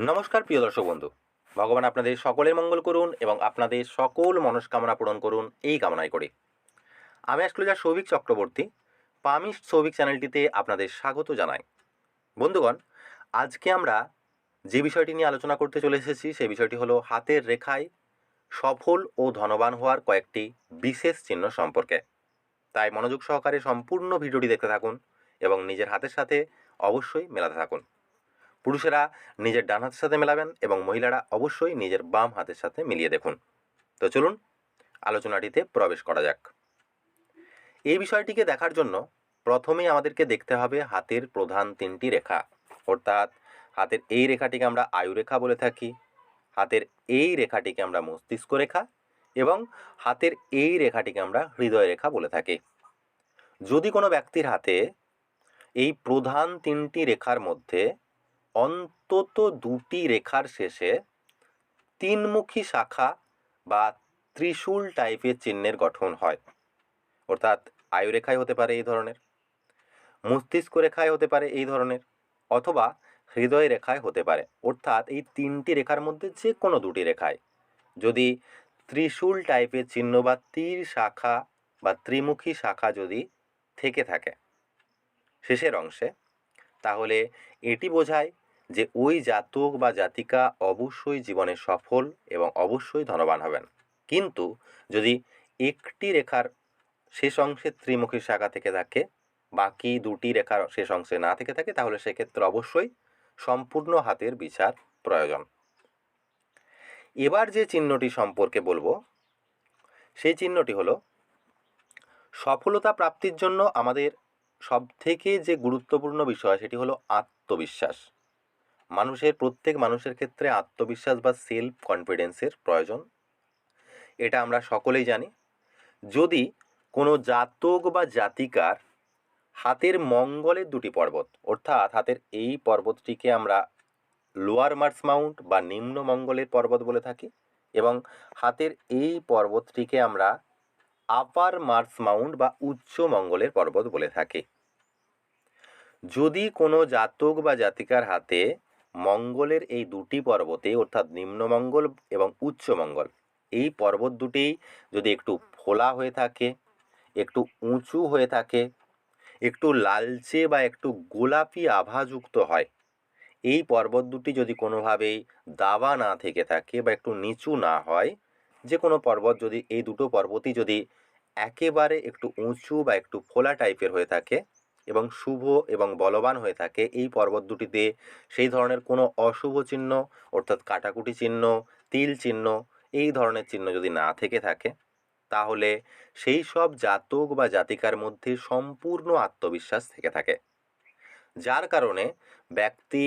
নমস্কার প্রিয় দর্শক বন্ধু। ভগবান আপনাদের সকলের মঙ্গল করুন এবং আপনাদের সকল মনস্কামনা পূরণ করুন, এই কামনাই করি। আমি অ্যাস্ট্রোলজার সৌভিক চক্রবর্তী, পামিস্ট সৌভিক চ্যানেলটিতে আপনাদের স্বাগত জানাই। বন্ধুগণ, আজকে আমরা যে বিষয়টি নিয়ে আলোচনা করতে চলে এসেছি সেই বিষয়টি হলো হাতের রেখায় সফল ও ধনবান হওয়ার কয়েকটি বিশেষ চিহ্ন সম্পর্কে। তাই মনোযোগ সহকারে সম্পূর্ণ ভিডিওটি দেখতে থাকুন এবং নিজের হাতের সাথে অবশ্যই মেলাতে থাকুন। পুরুষেরা নিজের ডান হাতের সাথে মেলাবেন এবং মহিলারা অবশ্যই নিজের বাম হাতের সাথে মিলিয়ে দেখুন। তো চলুন আলোচনাটিতে প্রবেশ করা যাক। এই বিষয়টিকে দেখার জন্য প্রথমেই আমাদেরকে দেখতে হবে হাতের প্রধান তিনটি রেখা, অর্থাৎ হাতের এই রেখাটিকে আমরা আয়ুরেখা বলে থাকি, হাতের এই রেখাটিকে আমরা মস্তিষ্ক রেখা এবং হাতের এই রেখাটিকে আমরা হৃদয় রেখা বলে থাকি। যদি কোনো ব্যক্তির হাতে এই প্রধান তিনটি রেখার মধ্যে অন্তত দুটি রেখার শেষে তিনমুখী শাখা বা ত্রিশূল টাইপের চিহ্নের গঠন হয়, অর্থাৎ আয়ুরেখায় হতে পারে এই ধরনের, মস্তিষ্ক রেখায় হতে পারে এই ধরনের, অথবা হৃদয় রেখায় হতে পারে, অর্থাৎ এই তিনটি রেখার মধ্যে যে কোনো দুটি রেখায় যদি ত্রিশূল টাইপের চিহ্ন বা তীর শাখা বা ত্রিমুখী শাখা যদি থেকে থাকে শেষের অংশে, তাহলে এটি বোঝায় যে ওই জাতক বা জাতিকা অবশ্যই জীবনে সফল এবং অবশ্যই ধনবান হবেন। কিন্তু যদি একটি রেখার শেষ অংশে ত্রিমুখী শাখা থেকে থাকে, বাকি দুটি রেখার শেষ অংশে না থেকে থাকে, তাহলে সেক্ষেত্রে অবশ্যই সম্পূর্ণ হাতের বিচার প্রয়োজন। এবার যে চিহ্নটি সম্পর্কে বলবো সেই চিহ্নটি হলো সফলতা প্রাপ্তির জন্য আমাদের সবথেকে যে গুরুত্বপূর্ণ বিষয় সেটি হলো আত্মবিশ্বাস। প্রত্যেক মানুষের ক্ষেত্রে আত্মবিশ্বাস বা সেলফ কনফিডেন্সের প্রয়োজন, এটা আমরা সকলেই জানি। যদি কোনো জাতক বা জাতিকার হাতের মঙ্গলের দুটি পর্বত, অর্থাৎ হাতের এই পর্বতটিকে আমরা লোয়ার মার্স মাউন্ট বা নিম্ন মঙ্গলের পর্বত বলে থাকি এবং হাতের এই পর্বতটিকে আমরা আপার মার্স মাউন্ট বা উচ্চ মঙ্গলের পর্বত বলে থাকি। যদি কোনো জাতক বা জাতিকার হাতে মঙ্গলের এই দুটি পর্বতে, অর্থাৎ নিম্নমঙ্গল এবং উচ্চমঙ্গল, এই পর্বত দুটি যদি একটু ফোলা হয়ে থাকে, একটু উঁচু হয়ে থাকে, একটু লালচে বা একটু গোলাপি আভাযুক্ত হয়, এই পর্বত দুটি যদি কোনোভাবেই দাবা না থেকে থাকে বা একটু নিচু না হয়, যে কোনো পর্বত যদি এই দুটো পর্বতই যদি একেবারে একটু উঁচু বা একটু ফোলা টাইপের হয়ে থাকে এবং শুভ এবং বলবান হয়ে থাকে, এই পর্বত দুটিতে সেই ধরনের কোনো অশুভ চিহ্ন, অর্থাৎ কাটাকুটি চিহ্ন, তিল চিহ্ন, এই ধরনের চিহ্ন যদি না থেকে থাকে, তাহলে সেই সব জাতক বা জাতিকার মধ্যে সম্পূর্ণ আত্মবিশ্বাস থেকে থাকে, যার কারণে ব্যক্তি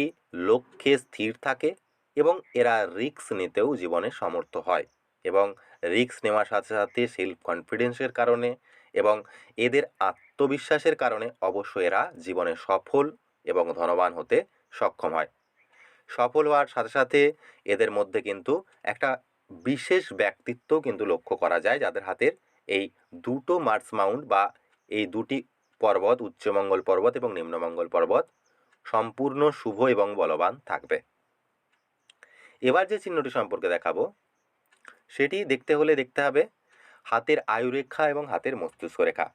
লক্ষ্যে স্থির থাকে এবং এরা রিস্ক নিতেও জীবনে সমর্থ হয় এবং রিস্ক নেওয়ার সাথে সাথে সেলফ কনফিডেন্সের কারণে এবং এদের আত্মবিশ্বাসের কারণে অবশ্যই এরা জীবনে সফল এবং ধনবান হতে সক্ষম হয়। সফল হওয়ার সাথে সাথে এদের মধ্যে কিন্তু একটা বিশেষ ব্যক্তিত্ব কিন্তু লক্ষ্য করা যায়, যাদের হাতের এই দুটো মার্স মাউন্ট বা এই দুটি পর্বত, উচ্চমঙ্গল পর্বত এবং নিম্নমঙ্গল পর্বত সম্পূর্ণ শুভ এবং বলবান থাকবে। এবার যে চিহ্নটি সম্পর্কে দেখাবো সেটি দেখতে হবে হাতের আয়ুরেখা এবং হাতের মস্তিষ্ক রেখা।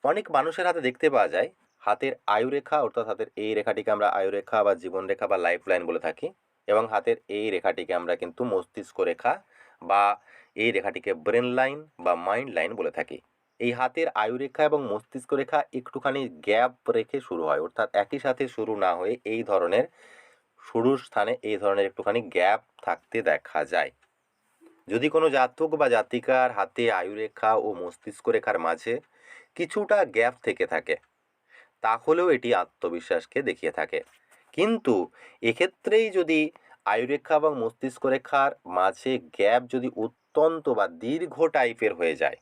অনেক মানুষের হাতে দেখতে পাওয়া যায় হাতের আয়ুরেখা, অর্থাৎ হাতের এই রেখাটিকে আমরা আয়ুরেখা বা জীবন রেখা বা লাইফ লাইন বলে থাকি এবং হাতের এই রেখাটিকে আমরা কিন্তু মস্তিষ্ক রেখা বা এই রেখাটিকে ব্রেন লাইন বা মাইন্ড লাইন বলে থাকি। এই হাতের আয়ুরেখা এবং মস্তিষ্ক রেখা একটুখানি গ্যাপ রেখে শুরু হয়, অর্থাৎ একই সাথে শুরু না হয়ে এই ধরনের শুরুর স্থানে এই ধরনের একটুখানি গ্যাপ থাকতে দেখা যায়। যদি কোনো জাতক বা জাতিকার হাতে আয়ুরেখা ও মস্তিষ্ক রেখার মাঝে কিছুটা গ্যাপ থেকে থাকে, তাহলেও এটি আত্মবিশ্বাসকে দেখিয়ে থাকে। কিন্তু এক্ষেত্রেই যদি আয়ুরেখা এবং মস্তিষ্ক রেখার মাঝে গ্যাপ যদি অত্যন্ত বা দীর্ঘ টাইপের হয়ে যায়,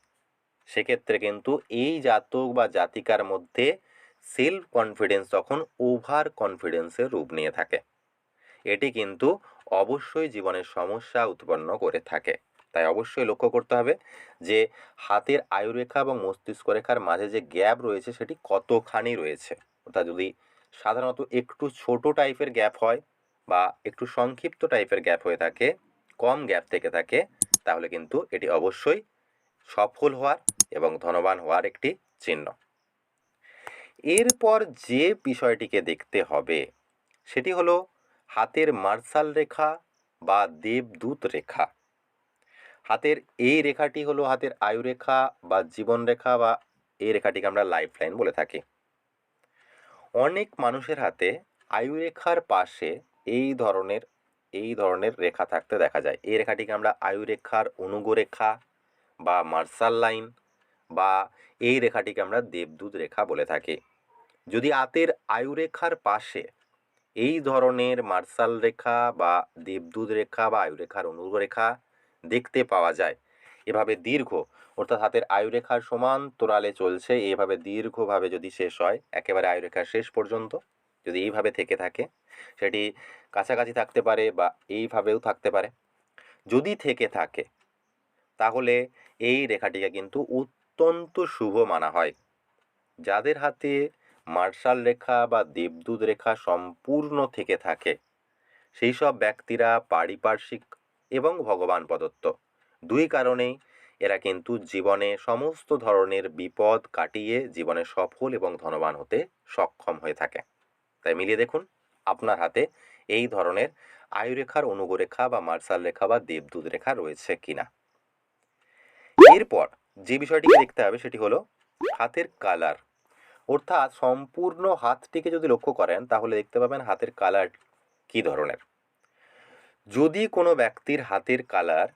সেক্ষেত্রে কিন্তু এই জাতক বা জাতিকার মধ্যে সেলফ কনফিডেন্স তখন ওভার কনফিডেন্সের রূপ নিয়ে থাকে। এটি কিন্তু অবশ্যই জীবনের সমস্যা উৎপন্ন করে থাকে। তাই অবশ্যই লক্ষ্য করতে হবে যে হাতের আয়ুরেখা এবং মস্তিষ্ক রেখার মাঝে যে গ্যাপ রয়েছে সেটি কতখানি রয়েছে। অর্থাৎ যদি সাধারণত একটু ছোট টাইপের গ্যাপ হয় বা একটু সংক্ষিপ্ত টাইপের গ্যাপ হয়ে থাকে, কম গ্যাপ থেকে থাকে, তাহলে কিন্তু এটি অবশ্যই সফল হওয়ার এবং ধনবান হওয়ার একটি চিহ্ন। এরপর যে বিষয়টিকে দেখতে হবে সেটি হলো হাতের মার্শাল রেখা বা দেবদূত রেখা। হাতের এই রেখাটি হলো হাতের আয়ু রেখা বা জীবন রেখা, বা এই রেখাটিকে আমরা লাইফ লাইন বলে থাকি। অনেক মানুষের হাতে আয়ু রেখার পাশে এই ধরনের রেখা থাকতে দেখা যায়। এই রেখাটিকে আমরা আয়ু রেখার অনুগ রেখা বা মার্শাল লাইন, বা এই রেখাটিকে আমরা দেবদূত রেখা বলে থাকি। যদি হাতের আয়ু রেখার পাশে এই ধরনের মার্শাল রেখা বা দেবদূত রেখা বা আয়ু রেখার অনুগ রেখা দেখতে পাওয়া যায়, এভাবে দীর্ঘ, অর্থাৎ হাতের আয়ুরেখার সমান্তরালে চলছে, এভাবে দীর্ঘভাবে যদি শেষ হয় একেবারে আয়ুরেখার শেষ পর্যন্ত, যদি এইভাবে থেকে থাকে, সেটি কাছাকাছি থাকতে পারে বা এইভাবেও থাকতে পারে। যদি থেকে থাকে তাহলে এই রেখাটিকে কিন্তু অত্যন্ত শুভ মানা হয়। যাদের হাতে মার্শাল রেখা বা দেবদূত রেখা সম্পূর্ণ থেকে থাকে সেই সব ব্যক্তিরা পারিপার্শ্বিক এবং ভগবান প্রদত্ত দুই কারণেই এরা কিন্তু জীবনে সমস্ত ধরনের বিপদ কাটিয়ে জীবনে সফল এবং ধনবান হতে সক্ষম হয়ে থাকে। তাই মিলিয়ে দেখুন আপনার হাতে এই ধরনের আয়ুরেখার অনুগ রেখা বা মার্শাল রেখা বা দেবদূত রেখা রয়েছে কিনা। এরপর যে বিষয়টিকে দেখতে হবে সেটি হলো হাতের কালার, অর্থাৎ সম্পূর্ণ হাতটিকে যদি লক্ষ্য করেন তাহলে দেখতে পাবেন হাতের কালার কি ধরনের। যদি কোনো ব্যক্তির হাতের কালার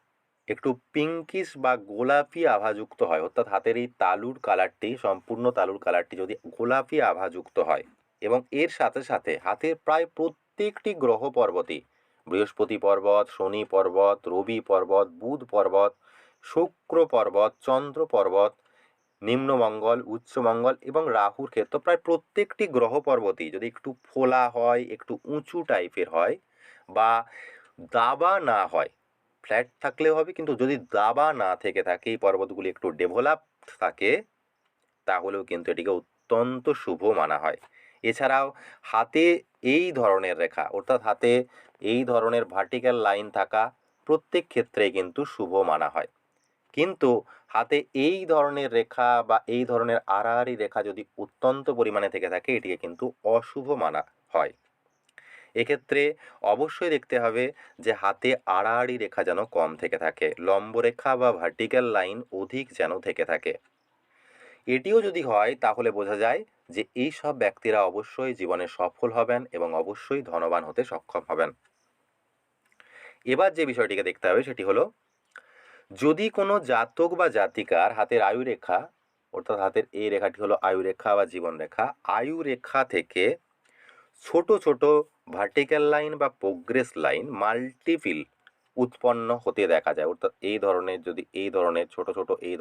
একটু পিঙ্কিশ বা গোলাপি আভাযুক্ত হয়, অর্থাৎ হাতের এই তালুর কালারটি, সম্পূর্ণ তালুর কালারটি যদি গোলাপি আভাযুক্ত হয় এবং এর সাথে সাথে হাতের প্রায় প্রত্যেকটি গ্রহ পর্বতই, বৃহস্পতি পর্বত, শনি পর্বত, রবি পর্বত, বুধ পর্বত, শুক্র পর্বত, চন্দ্র পর্বত, নিম্নমঙ্গল, উচ্চমঙ্গল এবং রাহুর ক্ষেত্র, প্রায় প্রত্যেকটি গ্রহ পর্বতই যদি একটু ফোলা হয়, একটু উঁচু টাইপের হয় বা দাবা না হয়, ফ্ল্যাট থাকলেও হবে, কিন্তু যদি দাবা না থেকে থাকে, এই পর্বতগুলি একটু ডেভেলপড থাকে, তাহলেও কিন্তু এটিকে অত্যন্ত শুভ মানা হয়। এছাড়াও হাতে এই ধরনের রেখা, অর্থাৎ হাতে এই ধরনের ভার্টিক্যাল লাইন থাকা প্রত্যেক ক্ষেত্রেই কিন্তু শুভ মানা হয়। কিন্তু হাতে এই ধরনের রেখা বা এই ধরনের আড়াআড়ি রেখা যদি অত্যন্ত পরিমাণে থেকে থাকে, এটিকে কিন্তু অশুভ মানা হয়। এক্ষেত্রে অবশ্যই দেখতে হবে যে হাতে আড়াআড়ি রেখা যেন কম থেকে থাকে, লম্ব রেখা বা ভার্টিক্যাল লাইন অধিক যেন থেকে থাকে। এটিও যদি হয় তাহলে বোঝা যায় যে এই সব ব্যক্তিরা অবশ্যই জীবনে সফল হবেন এবং অবশ্যই ধনবান হতে সক্ষম হবেন। এবার যে বিষয়টিকে দেখতে হবে সেটি হলো, যদি কোনো জাতক বা জাতিকার হাতের আয়ু রেখা, অর্থাৎ হাতের এই রেখাটি হলো আয়ু রেখা বা জীবন রেখা, আয়ু রেখা থেকে ছোট ছোট ভার্টিক্যাল লাইন বা প্রোগ্রেস লাইন মাল্টিপিল উৎপন্ন হতে দেখা যায়, অর্থাৎ এই ধরনের যদি এই ধরনের ছোট ছোট এই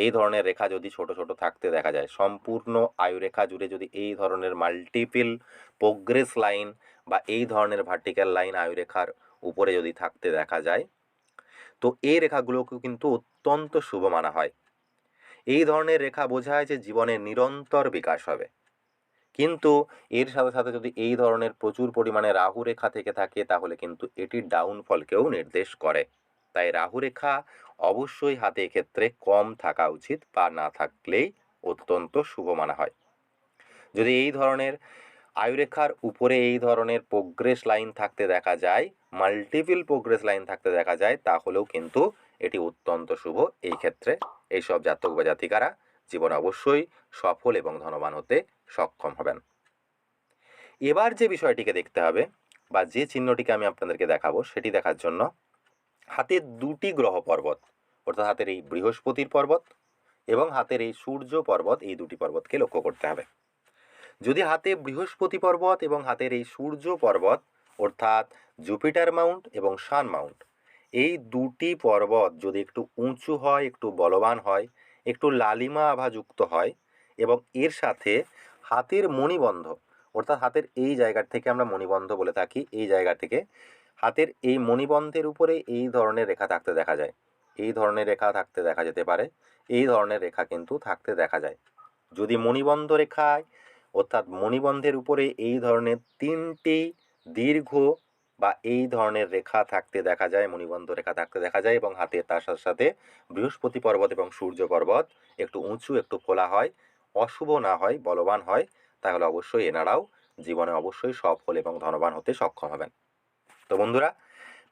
ধরনের রেখা যদি ছোট ছোট থাকতে দেখা যায়, সম্পূর্ণ আয়ু রেখা জুড়ে যদি এই ধরনের মাল্টিপিল প্রোগ্রেস লাইন বা এই ধরনের ভার্টিক্যাল লাইন আয়ু রেখার উপরে যদি থাকতে দেখা যায়, তো এই রেখাগুলোকেও কিন্তু অত্যন্ত শুভ মানা হয়। এই ধরনের রেখা বোঝায় যে জীবনে নিরন্তর বিকাশ হবে। কিন্তু এর সাথে সাথে যদি এই ধরনের প্রচুর পরিমাণে রাহু রেখা থেকে থাকে তাহলে কিন্তু এটির ডাউনফলকেও নির্দেশ করে। তাই রাহু রেখা অবশ্যই হাতে ক্ষেত্রে কম থাকা উচিত, বা না থাকলেই অত্যন্ত শুভ মানা হয়। যদি এই ধরনের আয়ুরেখার উপরে এই ধরনের প্রোগ্রেস লাইন থাকতে দেখা যায়, মাল্টিপল প্রোগ্রেস লাইন থাকতে দেখা যায়, তাহলেও কিন্তু এটি অত্যন্ত শুভ। এই ক্ষেত্রে এইসব জাতক বা জাতিকারা জীবনে অবশ্যই সফল এবং ধনবান হতে সক্ষম হবেন। এবার যে বিষয়টিকে দেখতে হবে বা যে চিহ্নটিকে আমি আপনাদেরকে দেখাবো সেটি দেখার জন্য হাতের দুটি গ্রহ পর্বত, অর্থাৎ হাতের এই বৃহস্পতির পর্বত এবং হাতের এই সূর্য পর্বত, এই দুটি পর্বতকে লক্ষ্য করতে হবে। যদি হাতে বৃহস্পতি পর্বত এবং হাতের এই সূর্য পর্বত, অর্থাৎ জুপিটার মাউন্ট এবং সান মাউন্ট, এই দুটি পর্বত যদি একটু উঁচু হয়, একটু বলবান হয়, একটু লালিমা আভাযুক্ত হয় এবং এর সাথে হাতের মণিবন্ধ, অর্থাৎ হাতের এই জায়গা থেকে আমরা মণিবন্ধ বলে থাকি, এই জায়গা থেকে হাতের এই মণিবন্ধের উপরে এই ধরনের রেখা থাকতে দেখা যায়, এই ধরনের রেখা থাকতে দেখা যেতে পারে, এই ধরনের রেখা কিন্তু থাকতে দেখা যায়। যদি মণিবন্ধ রেখায়, অর্থাৎ মণিবন্ধের উপরে এই ধরনের তিনটি দীর্ঘ বা এই ধরনের রেখা থাকতে দেখা যায়, মণিবন্ধ রেখা থাকতে দেখা যায়, এবং হাতে তার সাথে সাথে বৃহস্পতি পর্বত এবং সূর্য পর্বত একটু উঁচু, একটু ফোলা হয়, অশুভ না হয়, বলবান হয়, তাহলে অবশ্যই এনারাও জীবনে অবশ্যই সফল এবং ধনবান হতে সক্ষম হবেন। তো বন্ধুরা,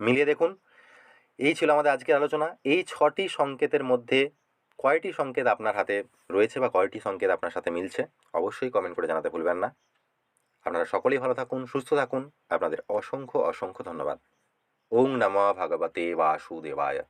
মিলিয়ে দেখুন। এই ছিল আমাদের আজকের আলোচনা। এই 6টি সংকেতের মধ্যে কয়টি সংকেত আপনার হাতে রয়েছে বা কয়টি সংকেত আপনার সাথে মিলছে, অবশ্যই কমেন্ট করে জানাতে ভুলবেন না। আপনারা সকলেই ভালো থাকুন, সুস্থ থাকুন। আপনাদের অসংখ্য অসংখ্য ধন্যবাদ। ওং নমঃ ভগবতে বাসুদেবায়।